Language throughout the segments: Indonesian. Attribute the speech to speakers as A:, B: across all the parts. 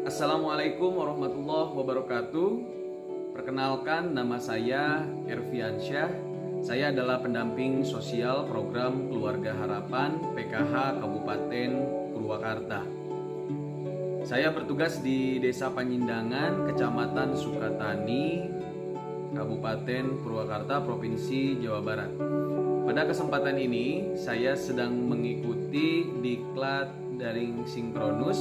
A: Assalamualaikum warahmatullahi wabarakatuh. Perkenalkan, nama saya Erviansyah. Saya adalah pendamping sosial program Keluarga Harapan PKH Kabupaten Purwakarta. Saya bertugas di Desa Panyindangan, Kecamatan Sukatani, Kabupaten Purwakarta, Provinsi Jawa Barat. Pada kesempatan ini, saya sedang mengikuti diklat daring sinkronus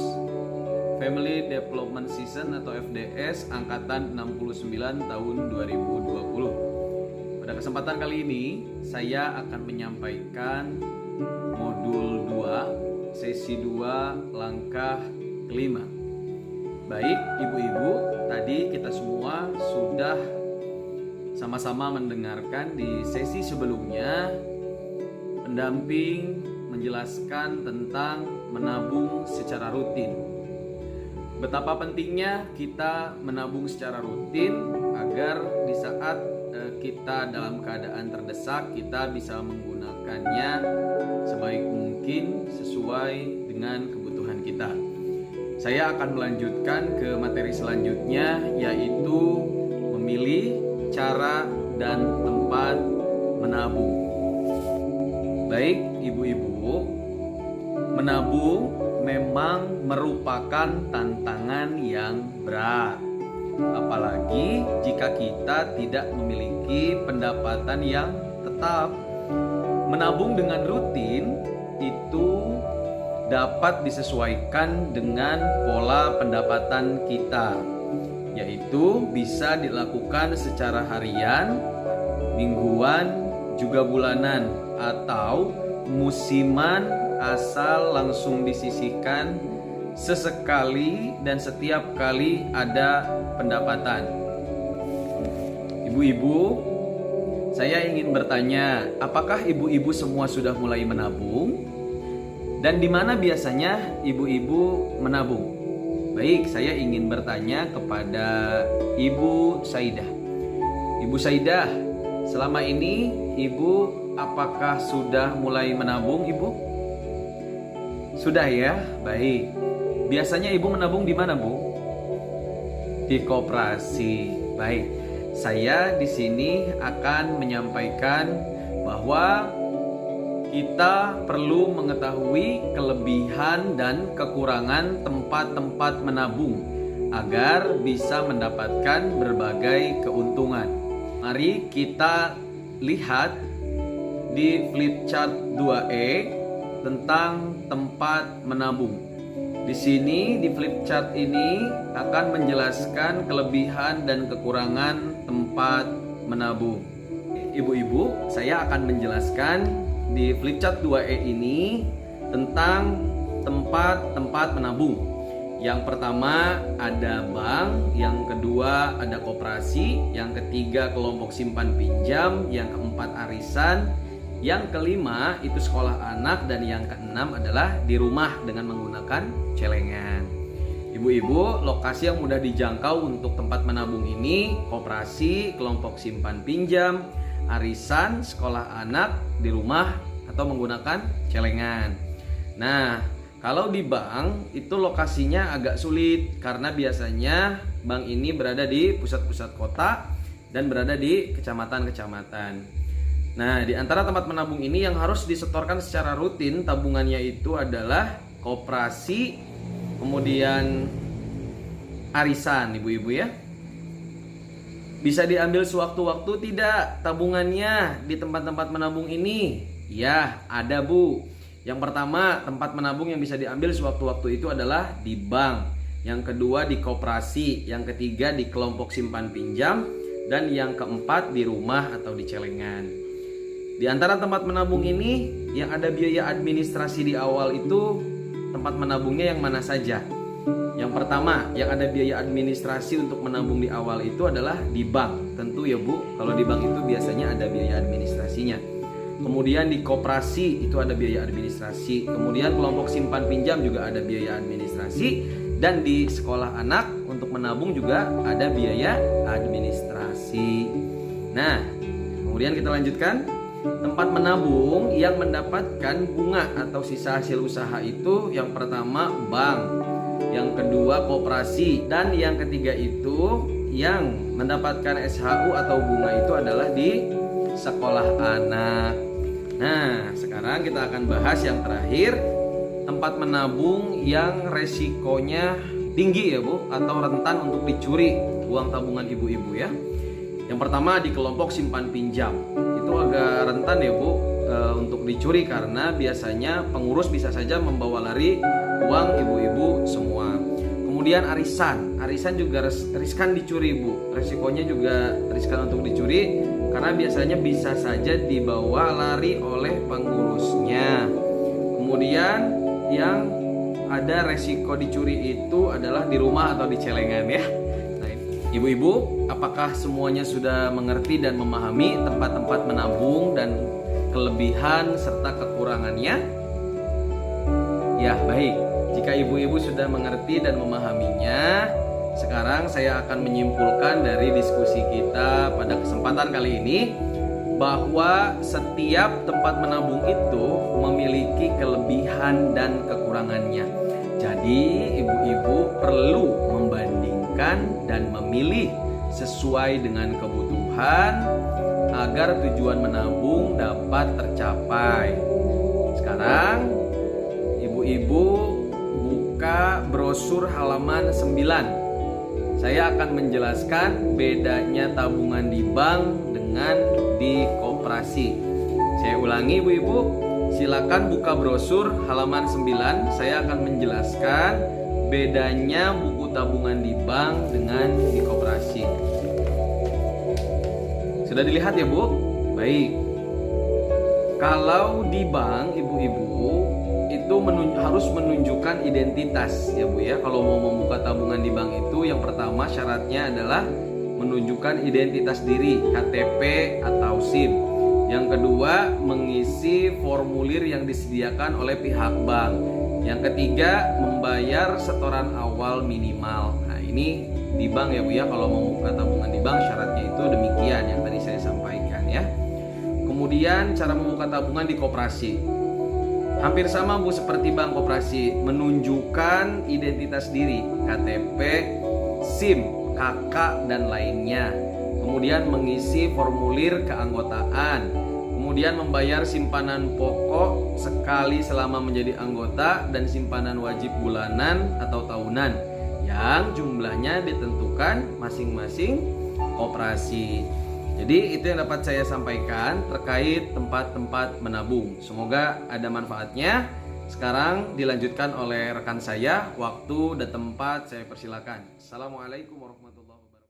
A: Family Development Season atau FDS angkatan 69 tahun 2020. Pada kesempatan kali ini saya akan menyampaikan modul 2, sesi 2, langkah kelima. Baik ibu-ibu, tadi kita semua sudah sama-sama mendengarkan di sesi sebelumnya pendamping menjelaskan tentang menabung secara rutin. Betapa pentingnya kita menabung secara rutin agar di saat kita dalam keadaan terdesak kita bisa menggunakannya sebaik mungkin sesuai dengan kebutuhan kita. Saya akan melanjutkan ke materi selanjutnya, yaitu memilih cara dan tempat menabung. Baik ibu-ibu, menabung memang merupakan tantangan yang berat, apalagi jika kita tidak memiliki pendapatan yang tetap. Menabung dengan rutin itu dapat disesuaikan dengan pola pendapatan kita, yaitu bisa dilakukan secara harian, mingguan, juga bulanan, atau musiman asal langsung disisihkan sesekali dan setiap kali ada pendapatan. Ibu-ibu, saya ingin bertanya, apakah ibu-ibu semua sudah mulai menabung? Dan di mana biasanya ibu-ibu menabung? Baik, saya ingin bertanya kepada Ibu Saidah. Ibu Saidah, selama ini Ibu apakah sudah mulai menabung, Ibu? Sudah ya, baik. Biasanya ibu menabung di mana, Bu? Di koperasi. Baik. Saya di sini akan menyampaikan bahwa kita perlu mengetahui kelebihan dan kekurangan tempat-tempat menabung agar bisa mendapatkan berbagai keuntungan. Mari kita lihat di flip chart 2E tentang tempat menabung. Di sini di flip chart ini akan menjelaskan kelebihan dan kekurangan tempat menabung. Ibu-ibu, saya akan menjelaskan di flip chart 2E ini tentang tempat-tempat menabung. Yang pertama ada bank, yang kedua ada koperasi, yang ketiga kelompok simpan pinjam, yang keempat arisan, yang kelima itu sekolah anak, dan yang keenam adalah di rumah dengan menggunakan celengan. Ibu-ibu, lokasi yang mudah dijangkau untuk tempat menabung ini koperasi, kelompok simpan pinjam, arisan, sekolah anak, di rumah, atau menggunakan celengan. Nah, kalau di bank itu lokasinya agak sulit karena biasanya bank ini berada di pusat-pusat kota dan berada di kecamatan-kecamatan. Nah, di antara tempat menabung ini yang harus disetorkan secara rutin tabungannya itu adalah koperasi, kemudian arisan, ibu-ibu ya. Bisa diambil sewaktu-waktu tidak tabungannya di tempat-tempat menabung ini? Ya, ada, Bu. Yang pertama, tempat menabung yang bisa diambil sewaktu-waktu itu adalah di bank. Yang kedua di koperasi, yang ketiga di kelompok simpan pinjam, dan yang keempat di rumah atau di celengan. Di antara tempat menabung ini yang ada biaya administrasi di awal itu tempat menabungnya yang mana saja? Yang pertama, yang ada biaya administrasi untuk menabung di awal itu adalah di bank. Tentu ya, Bu, kalau di bank itu biasanya ada biaya administrasinya. Kemudian di koperasi itu ada biaya administrasi. Kemudian kelompok simpan pinjam juga ada biaya administrasi. Dan di sekolah anak untuk menabung juga ada biaya administrasi. Nah, kemudian kita lanjutkan. Tempat menabung yang mendapatkan bunga atau sisa hasil usaha itu yang pertama bank, yang kedua koperasi, dan yang ketiga itu yang mendapatkan SHU atau bunga itu adalah di sekolah anak. Nah, sekarang kita akan bahas yang terakhir, tempat menabung yang resikonya tinggi ya Bu, atau rentan untuk dicuri uang tabungan ibu-ibu ya. Yang pertama di kelompok simpan pinjam. Itu agak rentan ya Bu untuk dicuri karena biasanya pengurus bisa saja membawa lari uang ibu-ibu semua. Kemudian arisan juga riskan dicuri Bu. Resikonya juga riskan untuk dicuri karena biasanya bisa saja dibawa lari oleh pengurusnya. Kemudian yang ada resiko dicuri itu adalah di rumah atau di celengan ya. Nah, ibu-ibu, apakah semuanya sudah mengerti dan memahami tempat-tempat menabung dan kelebihan serta kekurangannya? Ya, baik. Jika ibu-ibu sudah mengerti dan memahaminya, sekarang saya akan menyimpulkan dari diskusi kita pada kesempatan kali ini bahwa setiap tempat menabung itu memiliki kelebihan dan kekurangannya. Jadi ibu-ibu perlu membandingkan dan memilih sesuai dengan kebutuhan agar tujuan menabung dapat tercapai. Sekarang ibu-ibu buka brosur halaman 9. Saya akan menjelaskan bedanya tabungan di bank dengan di koperasi. Saya ulangi ibu-ibu, silakan buka brosur halaman 9. Saya akan menjelaskan bedanya buku tabungan di bank dengan di koperasi. Sudah dilihat ya Bu? Baik. Kalau di bank ibu-ibu itu harus menunjukkan identitas ya Bu ya. Kalau mau membuka tabungan di bank itu yang pertama syaratnya adalah menunjukkan identitas diri, KTP atau SIM. Yang kedua, mengisi formulir yang disediakan oleh pihak bank. Yang ketiga, membayar setoran awal minimal. Nah, ini di bank ya Bu ya. Kalau mau membuka tabungan di bank syaratnya itu demikian yang tadi saya sampaikan ya. Kemudian cara membuka tabungan di koperasi. Hampir sama Bu seperti bank koperasi, menunjukkan identitas diri, KTP, SIM, KK dan lainnya. Kemudian mengisi formulir keanggotaan. Kemudian membayar simpanan pokok sekali selama menjadi anggota dan simpanan wajib bulanan atau tahunan yang jumlahnya ditentukan masing-masing koperasi. Jadi itu yang dapat saya sampaikan terkait tempat-tempat menabung. Semoga ada manfaatnya. Sekarang dilanjutkan oleh rekan saya. Waktu dan tempat saya persilakan. Assalamualaikum warahmatullahi wabarakatuh.